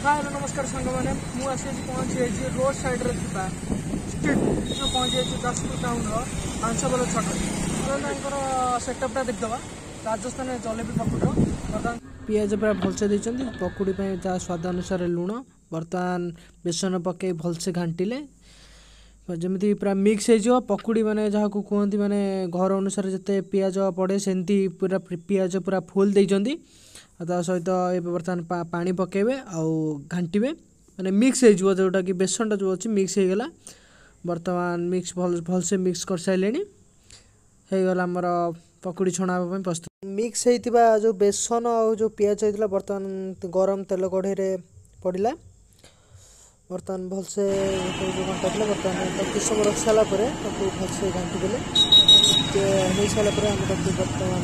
हाय नमस्कार सांग मैंने मुझे पहुंची रोड साइड रे स्ट्रीट जो पहुंची जाजपुर टाउन रंशबल छक सेटअपटा देखीदे राजस्थान जलेबी पकुड़ी बर्तमान पिज पूरा भलसे देते पकुड़ी स्वाद अनुसार लुण बर्तमान बेसन पकई भलसे घाटिले जमी पूरा मिक्स हो पकुड़ी माने जहाँ को कहती माने घर अनुसार जिते पिज पड़े सेमती पूरा पिज पूरा फुल देती सहित बर्तमान पानी पकेबे आउ घाटिबे माने मिक्स हो जोटा कि बेसनटा जो अच्छी मिक्स हो गला बर्तमान मिक्स भलसे मिक्स कर सारे होगला आमर पकुड़ी छणा प्रस्तुत मिक्स होता जो बेसन और जो पिज होता बर्तमान गरम तेल कढ़े पड़ा बर्तमान भलसे घंटा था बर्तमान किस समय रख सारापर भलसे घाटी देले हो सारापर आम बर्तमान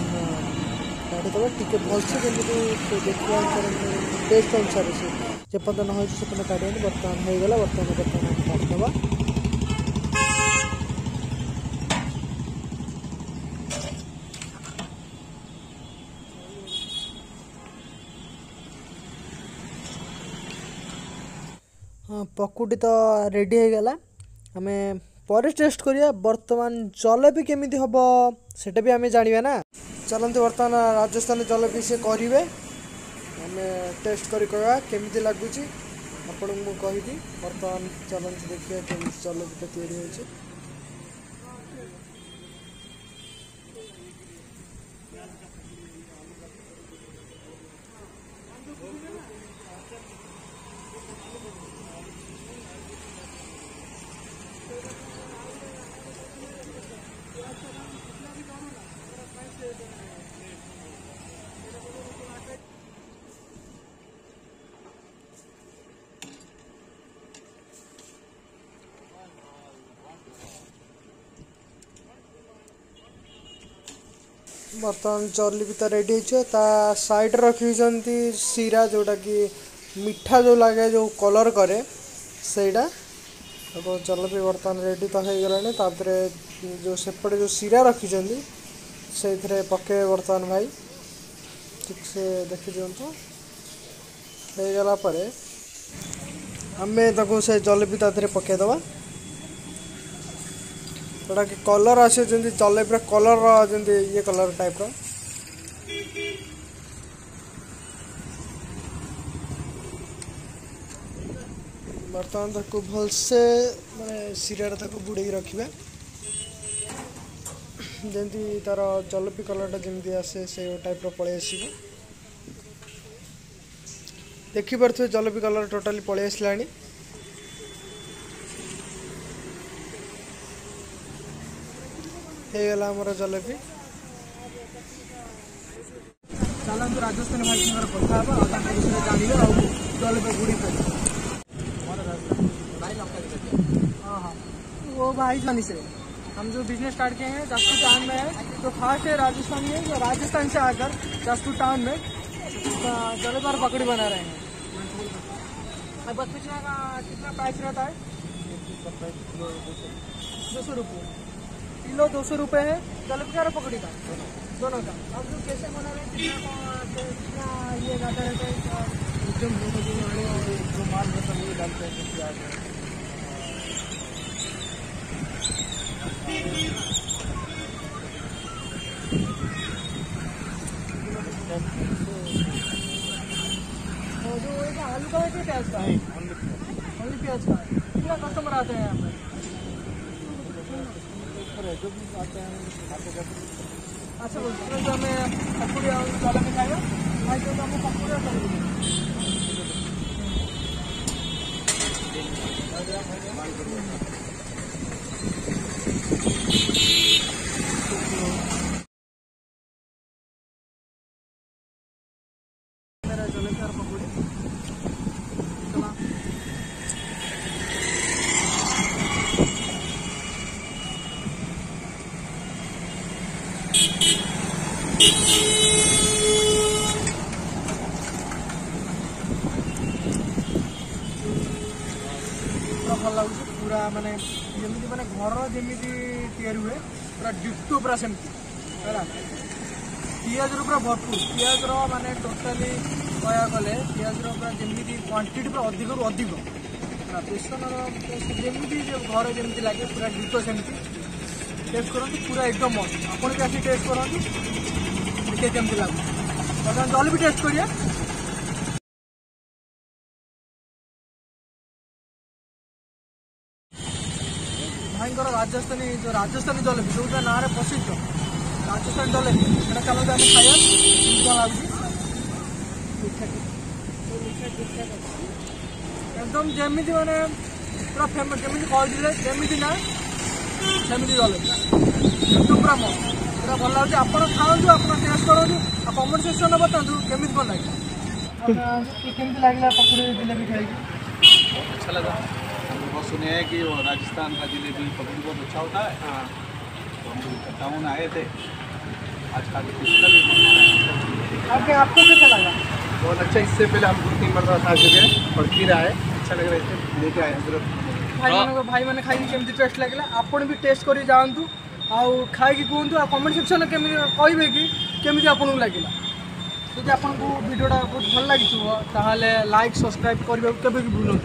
काढ़ीदे टी भलसे जमी देखा टेस्ट अनुसार से जेपर्यंत न हो काढ़ी बर्तमान होगला बर्तमान काढ़ीदे हाँ पकुड़ी तो रेडी हो गला आम पर टेस्ट करिया बर्तमान जलेबी केमी हम सेटा भी आम जाना ना चलते बर्तमान राजस्थान जलेबी से करेंगे आम टेस्ट करी केमी लगुच आपण को कहि बर्तमान चलते देखिए केमी जलेबीटा तैयारी हो बर्तमान जलेबी तो रेडी हो साइड रखी सीरा जोटा कि मीठा जो लगे जो कलर करे सेटा तो जलेबी बर्तमान रेडी तो हो गला जो सेपटे जो सीरा रखी से पके बर्तमान भाई ठीक से देखी दिंतु हो गला आम से जलेबी तादे पकईदबा जोटा कि कलर आस जलेबी कलर जमी ये कलर टाइप बर्तमान ताको भलसे माने सीरा बुड़े रखिए जमी तार जलेबी कलर जमी आसे से टाइप पलि आस देखिपे जलेबी कलर टोटाली पलि आसला होगला आमर जलेबी चलते राजस्थान भाई कथा जानवे आ जलेबी गुड़ी हाँ हाँ वो भाई जानी से हम जो बिजनेस स्टार्ट किए हैं जाजपुर टाउन में है तो खास है राजस्थान में जो राजस्थान से आकर जाजपुर टाउन में जलेबी और पकड़ी बना रहे हैं। बस पिछला का कितना प्राइस रहता है 200 रुपये किलो 200 रुपये है जलेबी का पकड़ी का दोनों का। अब जो कैसे बना रहे हैं कितना ये जाता रहता है एकदम जो माल रहता है वो डालते हैं जो एक आलू का है कि प्याज का है? ओनली प्याज का है। कितना कस्टमर आते हैं यहाँ पर? जो भी आते हैं अच्छा बोलते हैं हमें पकौड़े वाला में खाएगा भाई तो हमें पकौड़े मेरा जलेबी और पकौड़े भल लगे पूरा माने जमी माने घर जमी तैयारी हुए पूरा डिक्टो पूरा सेमती है पिज पूरा भरपूर पिज माने टोटाली कह गले पिज जमी क्वांटिटी पूरा अधिक रू अधिक बेसन जमी घर जमी लगे पूरा डिटो सेमती टेस्ट करूँ पूरा एकदम मस्त आप भी आसिक टेस्ट करूँ देखिए केमती लगे बर्तमान जलेबी टेस्ट करिए भाईंकर राजस्थानी जो राजस्थानी जलेबी जो ना प्रसिद्ध राजस्थान जलेबी सेटा चलो आम खाया एकदम जमी मैंने पूरा फेमस जमी कहते जमी ना सेमती जलेबी एकदम पूरा मस्त पूरा भल लगे आप खाऊ आप टेस्ट करूँ आ कमेंट सेक्शन में बताऊँ केमी कौन लगे केमती लगे पकड़ी जिलेबी खाई अच्छा लगा। बहुत सुने हैं कि वो राजस्थान का जिलेबी पकड़ी बहुत अच्छा होता है। हाँ, तो हम टाउन आए थे आज खा आपको कैसा लगा? बहुत अच्छा। इससे पहले हम 2-3 मरतबा खा चुके हैं और फिर आए, अच्छा लग रहा है लेके आए। भाई मैंने खाई केमती टेस्ट लगे आप भी टेस्ट कर जातु आउ खाई कहतु आ कमेंट सेक्शन केमी कहे कि केमी आपको लगे जब आपको वीडियोटा बहुत भल लगी लाइक सब्सक्राइब करने के भूलु।